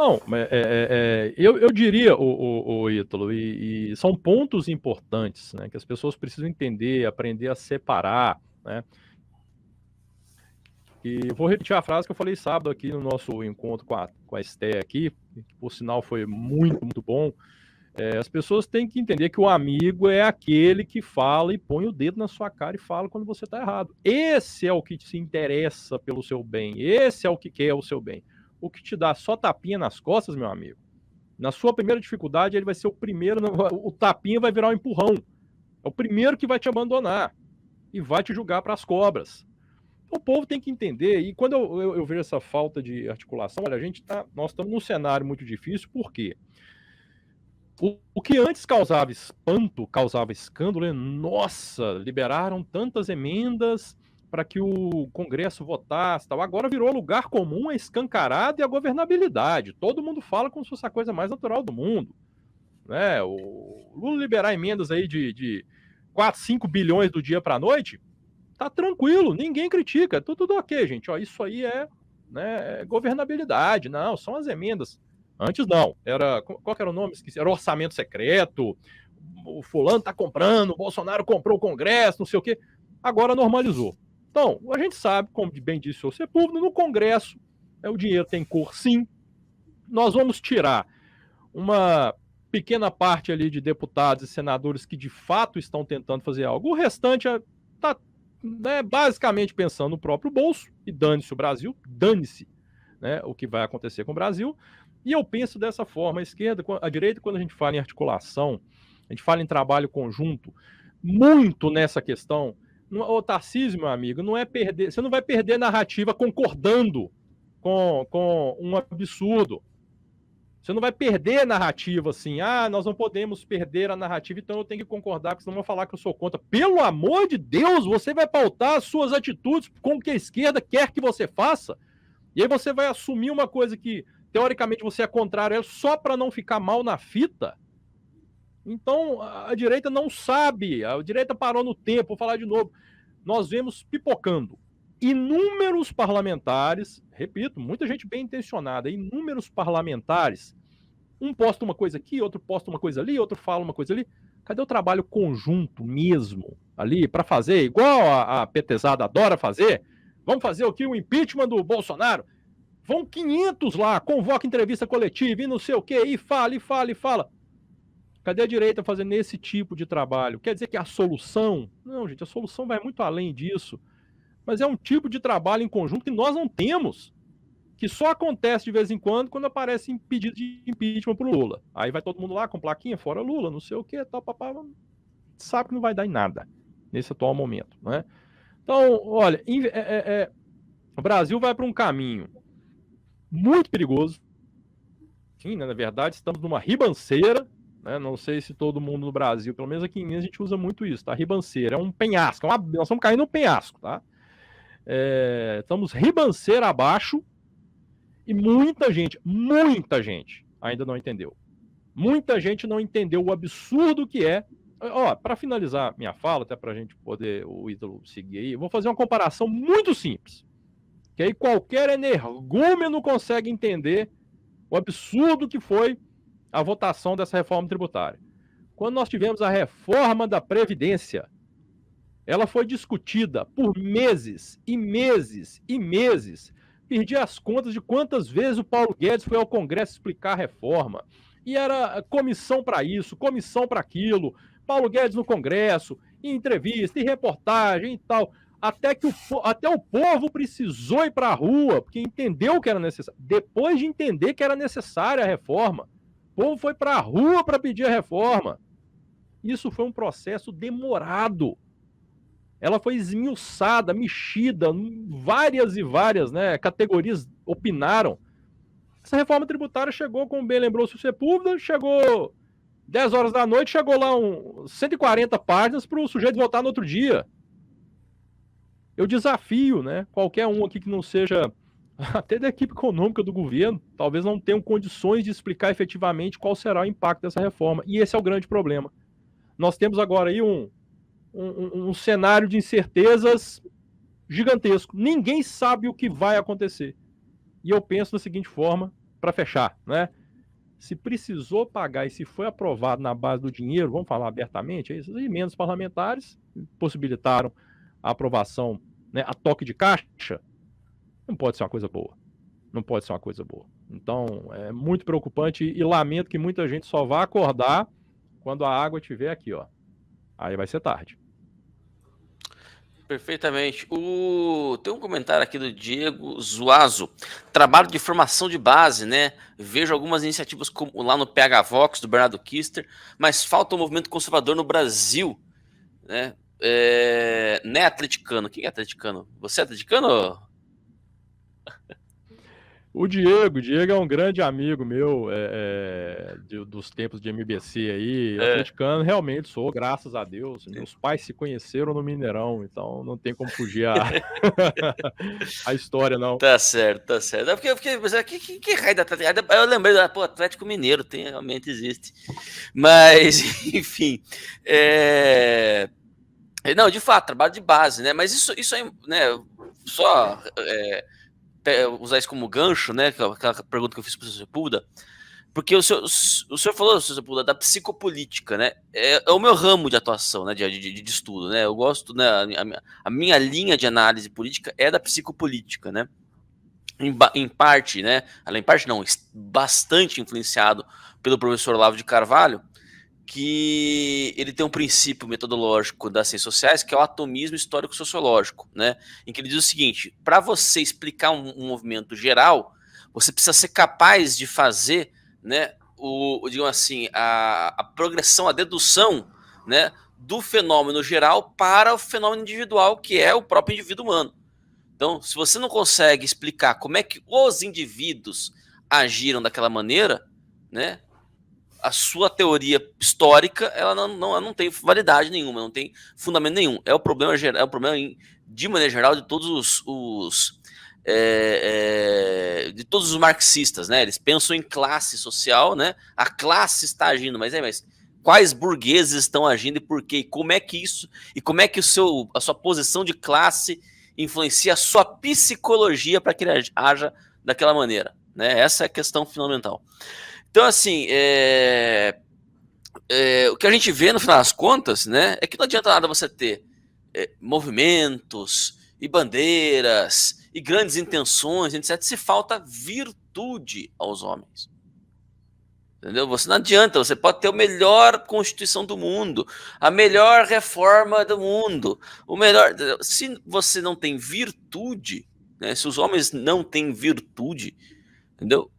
Não, eu diria, o Ítalo, e são pontos importantes, né, que as pessoas precisam entender, aprender a separar, né? E vou repetir a frase que eu falei sábado aqui no nosso encontro com a Esté aqui, que por sinal foi muito, muito bom. As pessoas têm que entender que o amigo é aquele que fala e põe o dedo na sua cara e fala quando você está errado. Esse é o que se interessa pelo seu bem, esse é o que quer o seu bem. O que te dá só tapinha nas costas, meu amigo, na sua primeira dificuldade, ele vai ser o primeiro, o tapinha vai virar um empurrão. É o primeiro que vai te abandonar e vai te julgar para as cobras. O povo tem que entender, e quando eu vejo essa falta de articulação, olha, nós estamos num cenário muito difícil, por quê? O que antes causava espanto, causava escândalo, nossa, liberaram tantas emendas para que o Congresso votasse, tal. Agora virou lugar comum a escancarada e a governabilidade. Todo mundo fala como se fosse a coisa mais natural do mundo, né? O Lula liberar emendas aí de 4, 5 bilhões do dia para a noite, tá tranquilo, ninguém critica, tudo ok, gente. Ó, isso aí né, governabilidade, não, são as emendas. Antes não, qual que era o nome? Esqueci, era orçamento secreto, o fulano tá comprando, o Bolsonaro comprou o Congresso, não sei o quê. Agora normalizou. Então, a gente sabe, como bem disse o Sepúlveda, no Congresso, o dinheiro tem cor sim, nós vamos tirar uma pequena parte ali de deputados e senadores que de fato estão tentando fazer algo. O restante está basicamente pensando no próprio bolso, e dane-se o Brasil, dane-se, né, o que vai acontecer com o Brasil. E eu penso dessa forma, a direita, quando a gente fala em articulação, a gente fala em trabalho conjunto, muito nessa questão. O Tarcísio, meu amigo, não é perder, você não vai perder narrativa concordando com um absurdo. Você não vai perder a narrativa assim, nós não podemos perder a narrativa, então eu tenho que concordar, porque senão vão falar que eu sou contra. Pelo amor de Deus, você vai pautar as suas atitudes com o que a esquerda quer que você faça, e aí você vai assumir uma coisa que, teoricamente, você é contrário a ela só para não ficar mal na fita. Então, a direita não sabe, a direita parou no tempo, vou falar de novo. Nós vemos pipocando inúmeros parlamentares, repito, muita gente bem intencionada, inúmeros parlamentares, um posta uma coisa aqui, outro posta uma coisa ali, outro fala uma coisa ali. Cadê o trabalho conjunto mesmo ali para fazer, igual a petezada adora fazer? Vamos fazer o que? O impeachment do Bolsonaro? Vão 500 lá, convoca entrevista coletiva e não sei o que, e fala, e fala, e fala. Cadê a direita fazendo esse tipo de trabalho? Quer dizer que a solução? Não, gente, a solução vai muito além disso. Mas é um tipo de trabalho em conjunto que nós não temos, que só acontece de vez em quando aparece pedido de impeachment pro Lula. Aí vai todo mundo lá com plaquinha, fora Lula, não sei o que, tal, papá. Sabe que não vai dar em nada nesse atual momento, né? Então, olha, o Brasil vai para um caminho muito perigoso. Sim, né, na verdade, estamos numa ribanceira, né? Não sei se todo mundo no Brasil, pelo menos aqui em Minas, a gente usa muito isso, tá? Ribanceira, é um penhasco, nós estamos caindo num penhasco, tá? Estamos ribanceira abaixo e muita gente ainda não entendeu. Muita gente não entendeu o absurdo que é. Ó, para finalizar minha fala, até para a gente poder, o Ítalo seguir aí, eu vou fazer uma comparação muito simples, que aí qualquer energúmeno consegue entender o absurdo que foi a votação dessa reforma tributária. Quando nós tivemos a reforma da Previdência, ela foi discutida por meses e meses e meses. Perdi as contas de quantas vezes o Paulo Guedes foi ao Congresso explicar a reforma. E era comissão para isso, comissão para aquilo. Paulo Guedes no Congresso, em entrevista, em reportagem e tal. Até o povo precisou ir para a rua, porque entendeu que era necessário. Depois de entender que era necessária a reforma, o povo foi para a rua para pedir a reforma. Isso foi um processo demorado. Ela foi esmiuçada, mexida, várias e várias, né, categorias opinaram. Essa reforma tributária chegou, como bem lembrou o Sepúlveda, chegou 10 horas da noite, chegou lá 140 páginas para o sujeito votar no outro dia. Eu desafio, né, qualquer um aqui que não seja até da equipe econômica do governo, talvez não tenham condições de explicar efetivamente qual será o impacto dessa reforma. E esse é o grande problema. Nós temos agora aí um cenário de incertezas gigantesco. Ninguém sabe o que vai acontecer. E eu penso da seguinte forma, para fechar, né? Se precisou pagar e se foi aprovado na base do dinheiro, vamos falar abertamente, essas emendas parlamentares possibilitaram a aprovação, né, a toque de caixa, não pode ser uma coisa boa. Não pode ser uma coisa boa. Então, é muito preocupante e lamento que muita gente só vá acordar quando a água estiver aqui, ó. Aí vai ser tarde. Perfeitamente. Tem um comentário aqui do Diego Zuazo. Trabalho de formação de base, né? Vejo algumas iniciativas como lá no PH Vox, do Bernardo Kister, mas falta um movimento conservador no Brasil, né? Não é atleticano. Quem é atleticano? Você é atleticano? O Diego é um grande amigo meu dos tempos de MBC aí, atleticano, realmente sou, graças a Deus. Meus pais se conheceram no Mineirão, então não tem como fugir a história, não. Tá certo, tá certo. Que raio da Atlético? Eu lembrei do Atlético Mineiro, realmente existe. Mas, enfim. Não, de fato, trabalho de base, né? Mas isso aí, né? Só usar isso como gancho, né? Aquela pergunta que eu fiz para o Sr. Sepúlveda, porque o senhor falou, Sr. Sepúlveda, da psicopolítica, né? É o meu ramo de atuação, né? De estudo, né? Eu gosto, né? A minha linha de análise política é da psicopolítica, né? Em parte, né? Além parte não, bastante influenciado pelo professor Olavo de Carvalho, que ele tem um princípio metodológico das ciências sociais, que é o atomismo histórico-sociológico, né? Em que ele diz o seguinte: para você explicar um movimento geral, você precisa ser capaz de fazer, né, digamos assim, a progressão, a dedução, né, do fenômeno geral para o fenômeno individual, que é o próprio indivíduo humano. Então, se você não consegue explicar como é que os indivíduos agiram daquela maneira, né, a sua teoria histórica ela não tem validade nenhuma, não tem fundamento nenhum. É o problema de maneira geral de todos de todos os marxistas, né? Eles pensam em classe social, né? A classe está agindo, mas quais burgueses estão agindo e por quê? E como é que a sua posição de classe influencia a sua psicologia para que ele haja daquela maneira, né? Essa é a questão fundamental. Então, assim, o que a gente vê no final das contas, né, é que não adianta nada você ter movimentos e bandeiras e grandes intenções, etc., se falta virtude aos homens. Entendeu? Você não adianta, você pode ter a melhor Constituição do mundo, a melhor reforma do mundo, se você não tem virtude, né, se os homens não têm virtude, entendeu?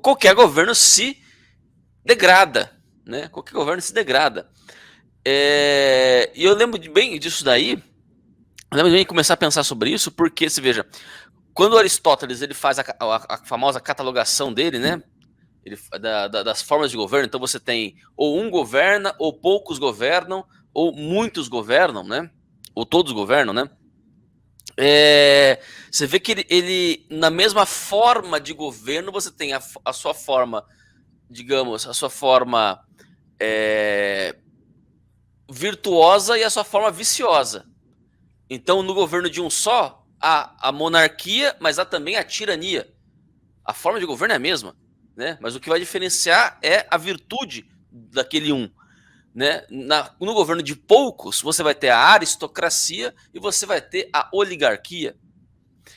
Qualquer governo se degrada, né? Qualquer governo se degrada. E eu lembro bem disso daí. Eu lembro bem de começar a pensar sobre isso, porque, se veja, quando Aristóteles ele faz a famosa catalogação dele, né? Das formas de governo, então você tem ou um governa, ou poucos governam, ou muitos governam, né? Ou todos governam, né? Você vê que ele, na mesma forma de governo, você tem a sua forma, digamos, a sua forma virtuosa e a sua forma viciosa. Então, no governo de um só, há a monarquia, mas há também a tirania. A forma de governo é a mesma, né? Mas o que vai diferenciar é a virtude daquele um. Né? No governo de poucos, você vai ter a aristocracia e você vai ter a oligarquia.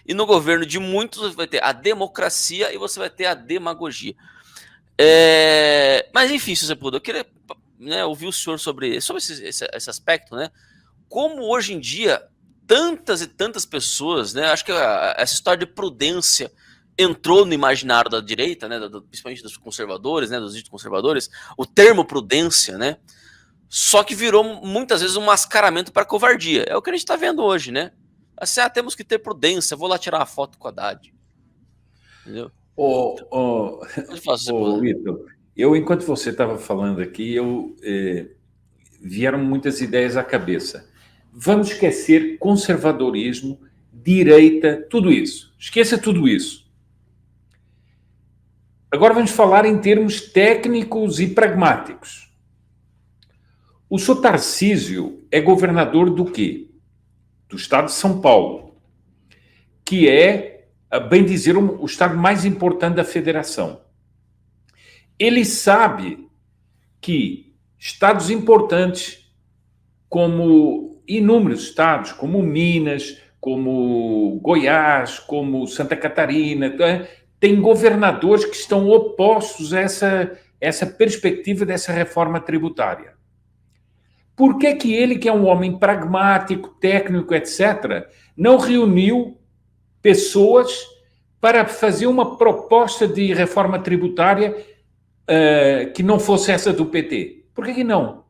E no governo de muitos, você vai ter a democracia e você vai ter a demagogia. Mas enfim, se você puder, eu queria, né, ouvir o senhor sobre esse aspecto, né? Como hoje em dia tantas e tantas pessoas, né? Acho que essa história de prudência entrou no imaginário da direita, né? Principalmente dos conservadores, né? Dos ditos conservadores, o termo prudência, né? Só que virou muitas vezes um mascaramento para covardia. É o que a gente está vendo hoje, né? Assim, temos que ter prudência, vou lá tirar uma foto com a Haddad. Entendeu? Vitor, enquanto você estava falando aqui, vieram muitas ideias à cabeça. Vamos esquecer conservadorismo, direita, tudo isso. Esqueça tudo isso. Agora vamos falar em termos técnicos e pragmáticos. O senhor Tarcísio é governador do quê? Do estado de São Paulo, que é bem dizer, o Estado mais importante da federação. Ele sabe que estados importantes, como inúmeros estados, como Minas, como Goiás, como Santa Catarina, tem governadores que estão opostos a essa perspectiva dessa reforma tributária. Por que ele, que é um homem pragmático, técnico, etc., não reuniu pessoas para fazer uma proposta de reforma tributária que não fosse essa do PT? Por que não?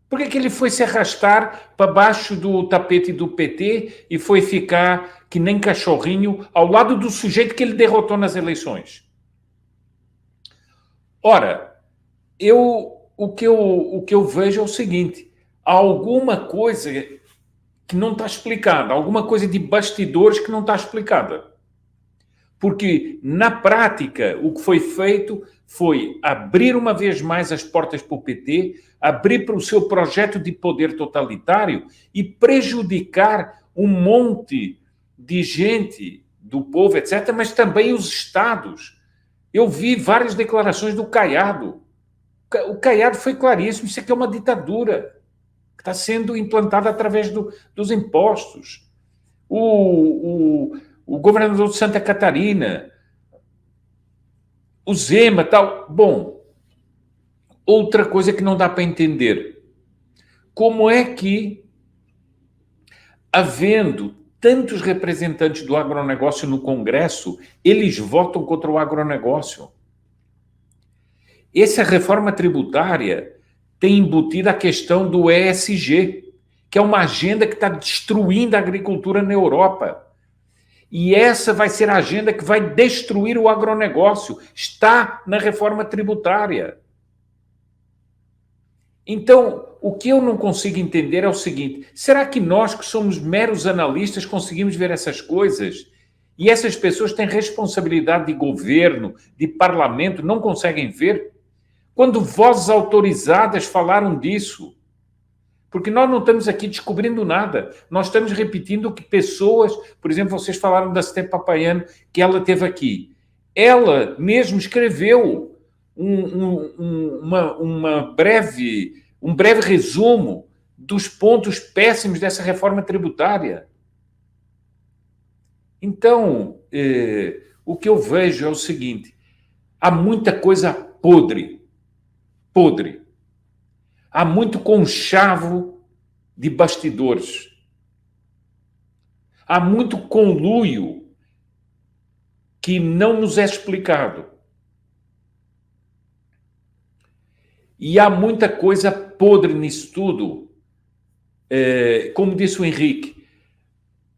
Por que ele foi se arrastar para baixo do tapete do PT e foi ficar que nem cachorrinho ao lado do sujeito que ele derrotou nas eleições? Ora, o que eu vejo é o seguinte: há alguma coisa que não está explicada, alguma coisa de bastidores que não está explicada. Porque, na prática, o que foi feito foi abrir uma vez mais as portas para o PT, abrir para o seu projeto de poder totalitário e prejudicar um monte de gente, do povo, etc., mas também os estados. Eu vi várias declarações do Caiado. O Caiado foi claríssimo: isso aqui é uma ditadura que está sendo implantada através dos impostos. O governador de Santa Catarina, o Zema, tal. Bom, outra coisa que não dá para entender: como é que, havendo tantos representantes do agronegócio no Congresso, eles votam contra o agronegócio? Essa reforma tributária tem embutido a questão do ESG, que é uma agenda que está destruindo a agricultura na Europa. E essa vai ser a agenda que vai destruir o agronegócio. Está na reforma tributária. Então, o que eu não consigo entender é o seguinte: será que nós, que somos meros analistas, conseguimos ver essas coisas? E essas pessoas têm responsabilidade de governo, de parlamento, não conseguem ver? Quando vozes autorizadas falaram disso? Porque nós não estamos aqui descobrindo nada. Nós estamos repetindo o que pessoas... Por exemplo, vocês falaram da Sté Papaiano, que ela teve aqui. Ela mesmo escreveu um breve resumo dos pontos péssimos dessa reforma tributária. Então, o que eu vejo é o seguinte: há muita coisa podre. Há muito conchavo de bastidores. Há muito conluio que não nos é explicado. E há muita coisa podre nisso tudo. Como disse o Henrique,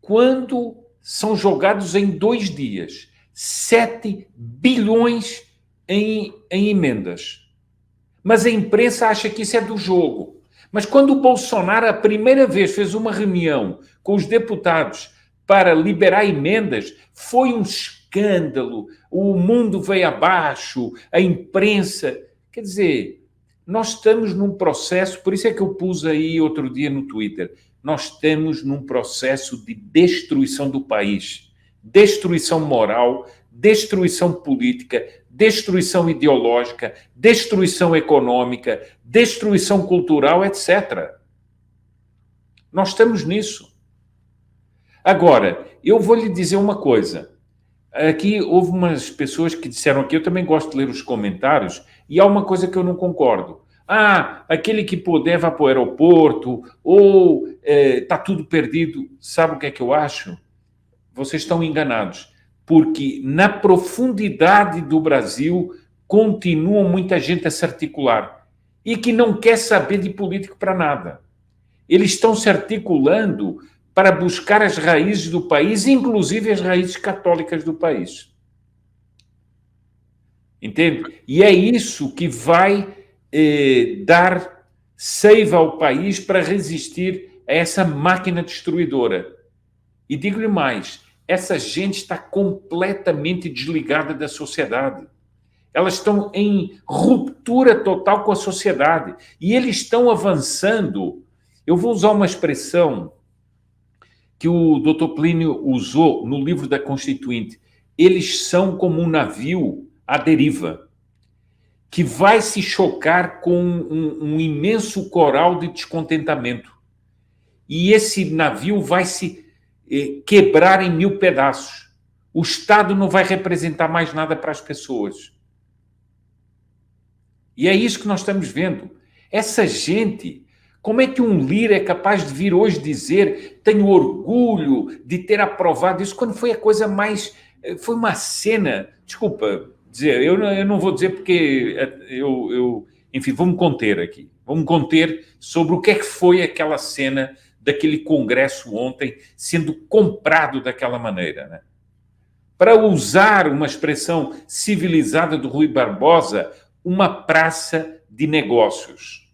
quando são jogados em 2 dias 7 bilhões em emendas, mas a imprensa acha que isso é do jogo. Mas quando o Bolsonaro, a primeira vez, fez uma reunião com os deputados para liberar emendas, foi um escândalo. O mundo veio abaixo, a imprensa... Quer dizer, nós estamos num processo... Por isso é que eu pus aí outro dia no Twitter. Nós estamos num processo de destruição do país. Destruição moral, destruição política, destruição ideológica, destruição econômica, destruição cultural, etc. Nós estamos nisso. Agora, eu vou lhe dizer uma coisa. Aqui houve umas pessoas que disseram aqui, eu também gosto de ler os comentários, e há uma coisa que eu não concordo. Aquele que puder vá para o aeroporto, ou está tudo perdido. Sabe o que é que eu acho? Vocês estão enganados. Porque na profundidade do Brasil continua muita gente a se articular e que não quer saber de político para nada. Eles estão se articulando para buscar as raízes do país, inclusive as raízes católicas do país. Entende? E é isso que vai dar seiva ao país para resistir a essa máquina destruidora. E digo-lhe mais: essa gente está completamente desligada da sociedade. Elas estão em ruptura total com a sociedade. E eles estão avançando. Eu vou usar uma expressão que o Dr. Plínio usou no livro da Constituinte. Eles são como um navio à deriva, que vai se chocar com um imenso coral de descontentamento. E esse navio vai se quebrar em 1000 pedaços. O Estado não vai representar mais nada para as pessoas. E é isso que nós estamos vendo. Essa gente, como é que um líder é capaz de vir hoje dizer tenho orgulho de ter aprovado isso, quando foi a coisa mais... Foi uma cena... Desculpa dizer, eu não vou dizer porque enfim, vamos conter aqui. Vamos conter sobre o que é que foi aquela cena daquele congresso ontem sendo comprado daquela maneira, né? Para usar uma expressão civilizada do Rui Barbosa, uma praça de negócios.